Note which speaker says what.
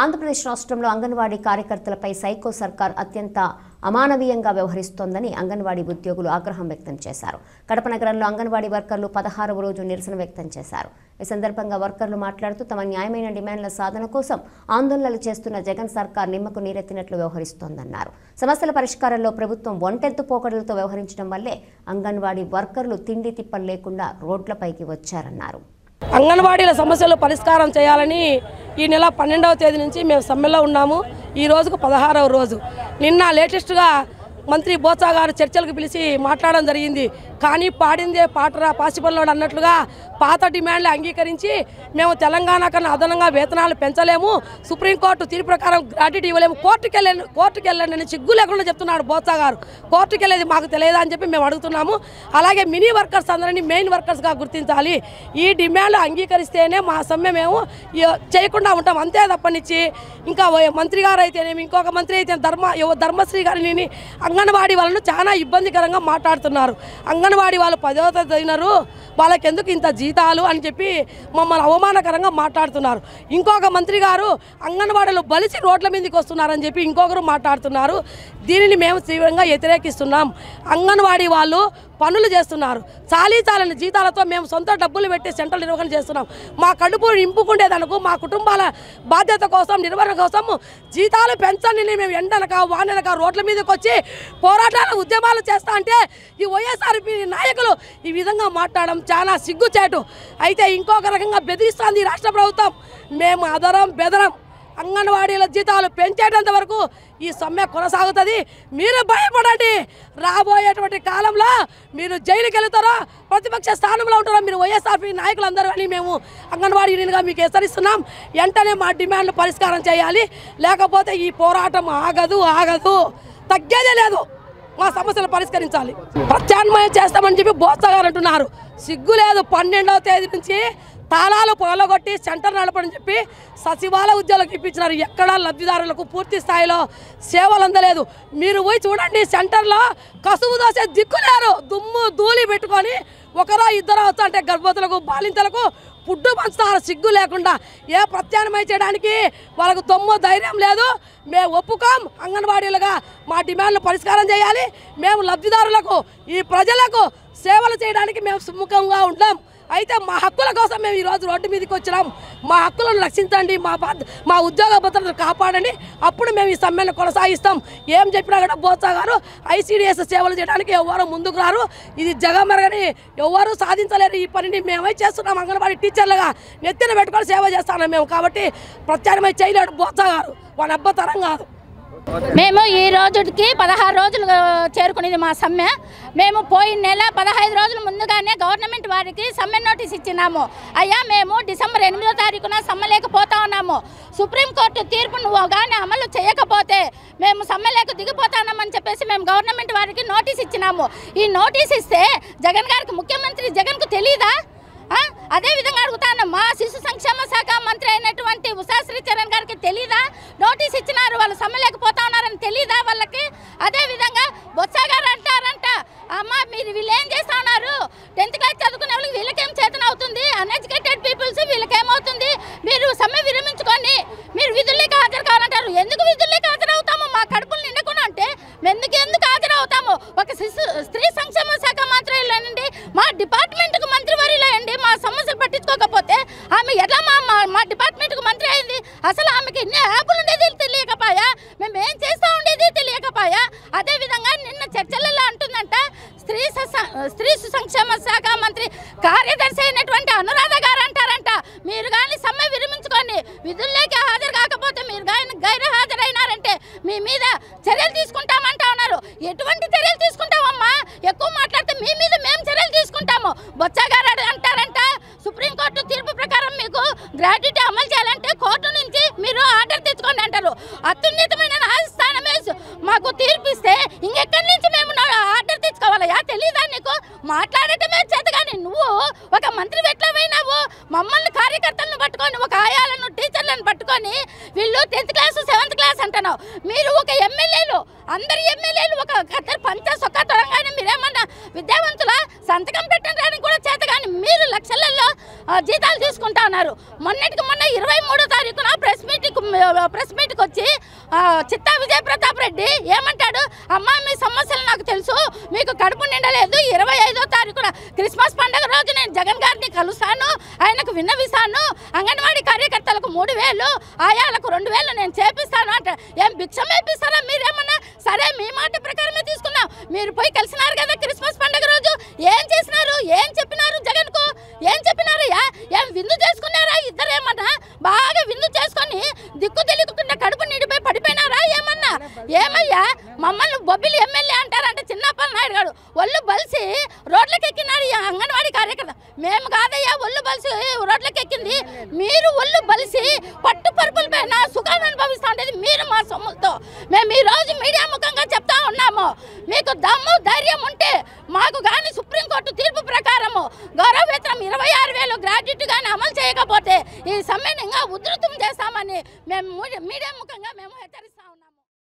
Speaker 1: ఆంధ్రప్రదేశ్ రాష్ట్రంలో అంగన్వాడీ కార్యకర్తలపై సైకో సర్కార్ అత్యంత అమానవీయంగా వ్యవహరిస్తోందని అంగన్వాడీ ఉద్యోగులు ఆగ్రహం వ్యక్తం చేశారు. కడప నగరంలో అంగన్వాడీ వర్కర్లు 16వ రోజు నిరసన వ్యక్తం చేశారు. ఈ సందర్భంగా వర్కర్లు మాట్లాడుతూ తమ న్యాయమైన డిమాండ్ల సాధన కోసం ఆందోళనలు చేస్తున్న జగన్ సర్కార్ నిమ్మకు నీరెత్తినట్లు వ్యవహరిస్తోందన్నారు. సమస్యల పరిష్కారంలో ప్రభుత్వం ఒంటెత్తు పోకడలతో వ్యవహరించడం వల్లే అంగన్వాడీ వర్కర్లు తిండి తిప్పలు లేకుండా రోడ్లపైకి వచ్చారన్నారు.
Speaker 2: అంగన్వాడీల సమస్యలు పరిష్కారం చేయాలని ఈ నెల 12వ తేదీ నుంచి మేము సమ్మెలో ఉన్నాము. ఈ రోజుకు 16వ రోజు. నిన్న లేటెస్ట్గా మంత్రి బోత్సా గారు చర్చలకు పిలిచి మాట్లాడడం జరిగింది. కానీ పాడిందే పాటరా పాసిపల్లోడు అన్నట్లుగా పాత డిమాండ్లు అంగీకరించి మేము తెలంగాణ కన్నా అదనంగా వేతనాలు పెంచలేము, సుప్రీంకోర్టు తీర్పు ప్రకారం గ్రాట్యుటీ ఇవ్వలేము, కోర్టుకు వెళ్ళండి అని సిగ్గు లేకుండా చెప్తున్నాడు బోత్సా గారు. కోర్టుకు వెళ్ళేది మాకు తెలియదా అని చెప్పి మేము అడుగుతున్నాము. అలాగే మినీ వర్కర్స్ అందరినీ మెయిన్ వర్కర్స్గా గుర్తించాలి. ఈ డిమాండ్లు అంగీకరిస్తేనే మా సమ్మె మేము చేయకుండా ఉంటాం. అంతే తప్పనిచ్చి ఇంకా మంత్రి గారు అయితేనేమి ఇంకొక మంత్రి అయితే ధర్మశ్రీ గారిని అంగన్వాడీ వాళ్ళను చాలా ఇబ్బందికరంగా మాట్లాడుతున్నారు. అంగన్వాడీ వాళ్ళు 10వ తరగతి చదివినారు, వాళ్ళకి ఎందుకు ఇంత జీతాలు అని చెప్పి మమ్మల్ని అవమానకరంగా మాట్లాడుతున్నారు. ఇంకొక మంత్రి గారు అంగన్వాడీలు బలిసి రోడ్ల మీదకి వస్తున్నారని చెప్పి ఇంకొకరు మాట్లాడుతున్నారు. దీనిని మేము తీవ్రంగా వ్యతిరేకిస్తున్నాం. అంగన్వాడీ వాళ్ళు పనులు చేస్తున్నారు, చాలని జీతాలతో మేము సొంత డబ్బులు పెట్టి సెంట్రల్ నిర్వహణ చేస్తున్నాం. మా కడుపు నింపుకుండేదనుకు మా కుటుంబాల బాధ్యత కోసం నిర్వహణ కోసం జీతాలు పెంచండి మేము ఎండనక వాననక రోడ్ల మీదకి వచ్చి పోరాటాలు ఉద్యమాలు చేస్తా అంటే ఈ వైఎస్ఆర్పీ నాయకులు ఈ విధంగా మాట్లాడడం చాలా సిగ్గుచేటు. అయితే ఇంకొక రకంగా బెదిరిస్తుంది రాష్ట్ర ప్రభుత్వం. మేము అదరం బెదరం అంగన్వాడీల జీతాలు పెంచేటంత వరకు ఈ సమ్మె కొనసాగుతుంది. మీరు భయపడండి, రాబోయేటువంటి కాలంలో మీరు జైలుకి వెళ్తారో ప్రతిపక్ష స్థానంలో ఉంటారో మీరు వైఎస్ఆర్పీ నాయకులందరూ అని మేము అంగన్వాడీ యూనియన్గా మీకు హెచ్చరిస్తున్నాం. వెంటనే మా డిమాండ్లు పరిష్కారం చేయాలి, లేకపోతే ఈ పోరాటం ఆగదు, తగ్గేదే లేదు. మా సమస్యలు పరిష్కరించాలి. ప్రత్యామ్నాయం చేస్తామని చెప్పి బోత్సా గారు అంటున్నారు. సిగ్గు లేదు. 12వ తేదీ నుంచి తాళాలు పొగలగొట్టి సెంటర్ నడపని చెప్పి సచివాలయ ఉద్యోగులకు ఇప్పించినారు. ఎక్కడా లబ్ధిదారులకు పూర్తి స్థాయిలో సేవలు అందలేదు. మీరు పోయి చూడండి, సెంటర్లో కసువు దోసే దిక్కులేరు. దుమ్ము ధూళి పెట్టుకొని ఒకరో ఇద్దరు వచ్చా అంటే గర్భవతులకు బాలింతలకు ఫుడ్డు పంచుతారు సిగ్గు లేకుండా. ఏ ప్రత్యామ్నాయం చేయడానికి వాళ్ళకు దమ్ము ధైర్యం లేదు. మేము ఒప్పుకోం. అంగన్వాడీలుగా మా డిమాండ్లు పరిష్కారం చేయాలి. మేము లబ్ధిదారులకు ఈ ప్రజలకు సేవలు చేయడానికి మేము సుముఖంగా ఉంటాం. అయితే మా హక్కుల కోసం మేము ఈరోజు రోడ్డు మీదకి వచ్చినాం. మా హక్కులను రక్షించండి, మా ఉద్యోగ భద్రతను కాపాడండి, అప్పుడు మేము ఈ సమ్మెను కొనసాగిస్తాం. ఏం చెప్పినా కూడా బోత్సా గారు ఐసీడీఎస్ సేవలు చేయడానికి ఎవరు ముందుకు రారు. ఇది జగమెరగని ఎవరు సాధించలేరు. ఈ పనిని మేమే చేస్తున్నాం. అంగన్వాడీ టీచర్లుగా నెత్తిన పెట్టుకొని సేవ చేస్తున్నాం మేము. కాబట్టి ప్రత్యామ్నాయం చేయలేడు బోత్సా గారు, వాళ్ళ అబ్బతరం కాదు.
Speaker 3: మేము ఈ రోజుకి 16 రోజులు చేరుకునేది మా సమ్మె. మేము పోయిన నెల 15 రోజుల ముందుగానే గవర్నమెంట్ వారికి సమ్మె నోటీస్ ఇచ్చినాము. అయ్యా మేము డిసెంబర్ 8వ తారీఖున సమ్మెలేకపోతా ఉన్నాము. సుప్రీంకోర్టు తీర్పు నువ్వు కానీ అమలు చేయకపోతే మేము సమ్మెలేక దిగిపోతామని చెప్పేసి మేము గవర్నమెంట్ వారికి నోటీస్ ఇచ్చినాము. ఈ నోటీస్ ఇస్తే జగన్ గారికి, ముఖ్యమంత్రి జగన్కు తెలీదా? అదేవిధంగా అడుగుతాను, మా శిశు సంక్షేమ శాఖ మంత్రి అయినటువంటి ఉషా శ్రీచరణ్ గారికి తెలీదా? నోటీస్ ఇచ్చినారు, వాళ్ళు సమ్మెలేకపోతా ఉన్నారని తెలీదా వాళ్ళకి? అదేవిధంగా బొత్స గారు అంటారంట, అమ్మ మీరు వీళ్ళు ఏం చేస్తా ఉన్నారు, 10th క్లాస్ చదువుకునే వాళ్ళకి వీళ్ళకేం చేతన అవుతుంది, అన్ఎడ్యుకేటెడ్ పీపుల్స్ వీళ్ళకేమవుతుంది, మీరు సమ్మె విరమించుకొని మీరు విధుల్లోకి హాజరు కావాలంటారు. ఎందుకు విధుల్లోకి హాజరవుతాము? మా కడుపులు నిండకుండా అంటే ఎందుకు హాజరవుతాము? ఒక స్త్రీ సంక్షేమ శాఖ మంత్రిలోనండి, మా డిపార్ట్మెంట్కు మంత్రి వరిలోండి, మా సమస్యలు పట్టించుకోకపోతే ఆమె ఎట్లా మా డిపార్ట్మెంట్కు మంత్రి అయింది? అసలు ఆమెకి ఎన్ని యాప్లు ఉండేది తెలియకపోయా, మేము ఏం చేస్తూ ఉండేది తెలియకపోయా. అదేవిధంగా నిన్న చర్చలలో అంటుందంట, స్త్రీ సంక్షేమ శాఖ మంత్రి కార్యదర్శి అయినటువంటి అనురాధ గారు అంటారంట, మీరు కానీ సమ్మె విరమించుకొని విధుల్లోకి హాజరు కాకపోతే మీరు కానీ గైరు హాజరైనారంటే మీ మీద చర్యలు తీసుకుంటామంటా ఉన్నారు. ఎటువంటి చర్యలు తీసుకుంటామమ్మా? ఎక్కువ మాట్లాడితే మీ మీద మేము చర్యలు తీసుకుంటాము. బొత్స గారు అంటారంట, సుప్రీంకోర్టు తీర్పు ప్రకారం మీకు గ్రాట్యుటీ అమలు చేయాలంటే కోర్టు నుంచి మీరు ఆర్డర్ తెచ్చుకోండి అంటారు. అత్యున్నతమైన న్యాయస్థానమే మాకు తీర్పు ఇస్తే ఇంకెక్కడి నుంచి మేము ఆర్డర్ తెచ్చుకోవాలయా? తెలీదా నీకు? మాట్లాడటమే చేత కానీ నువ్వు ఒక మంత్రి ఎట్లా పోయినావు? మమ్మల్ని కార్యకర్తలను పట్టుకొని, ఒక ఆయాలను టీచర్లను పట్టుకొని వీళ్ళు 10th క్లాస్ 7th క్లాస్ అంటున్నావు. మీరు ఒక ఎమ్మెల్యేలు అందరి ఎమ్మెల్యేలు ఒక కత్తెర పంచ సొక్క తొడంగానే మీరేమన్నా విద్యావంతుల సంతకం పెట్టడానికి కూడా చేత కానీ మీరు లక్షలలో జీతాలు తీసుకుంటా ఉన్నారు. మొన్నటికి మొన్న 23వ తారీఖున ప్రెస్ మీట్కి వచ్చి చిత్తా విజయ ప్రతాప్ రెడ్డి ఏమంటాడు, అమ్మ మీ సమస్యలు నాకు తెలుసు, మీకు కడుపు నిండలేదు, 25వ తారీఖున క్రిస్మస్ పండుగ రోజు నేను జగన్ గారిని కలుస్తాను, ఆయనకు విన్నవిస్తాను, అంగన్వాడీ కార్యకర్తలకు 3000, ఆయాలకు 2000 నేను చేపిస్తాను అంటే ఏం భిక్షం వేపిస్తారా మీరేమన్నా? సరే మీ మాట ప్రకారమే తీసుకున్నాం. మీరు పోయి కలిసినారు కదా క్రిస్మస్ పండుగ రోజు, ఏం చేసినారు, ఏం చెప్పినారు జగన్కు, ఏం చెప్పినారయ్యా? ఏం విందు చేసుకున్నారా ఇద్దరేమన్నా? బాగా విందు చేసుకొని దిక్కు తెలియకుండా కడుపు నిండిపోయి పడిపోయినారా ఏమన్నా? ఏమయ్యా మమ్మల్ని బొబ్బిలి ఎమ్మెల్యే అంటారంటే చిన్నప్ప నాయుడు గారు ఒళ్ళు బలిసి రోడ్లకు ఎక్కినారు అంగన్వాడీ కార్యకర్త. మేము కాదయ్యా ఒళ్ళు బలిసి రోడ్లకు ఎక్కింది, మీరు ఒళ్ళు బలిసి పట్టు పరుపుల పైన సుఖాన్ని అనుభవిస్తూ ఉండేది మీరు మా సొమ్ములతో. మేము ఈరోజు మీడియా ముఖంగా చెప్తా ఉన్నాము, మీకు దమ్ము ధైర్యం ఉంటే మాకు కానీ సుప్రీంకోర్టు తీర్పు ప్రకారము గౌరవ వేతనం 26,000 గ్రాడ్యుయేట్ కానీ అమలు చేయకపోతే ఈ సమ్మెను ఇంకా ఉధృతం చేస్తామని మేము మీడియా ముఖంగా మేము హెచ్చరిస్తాం.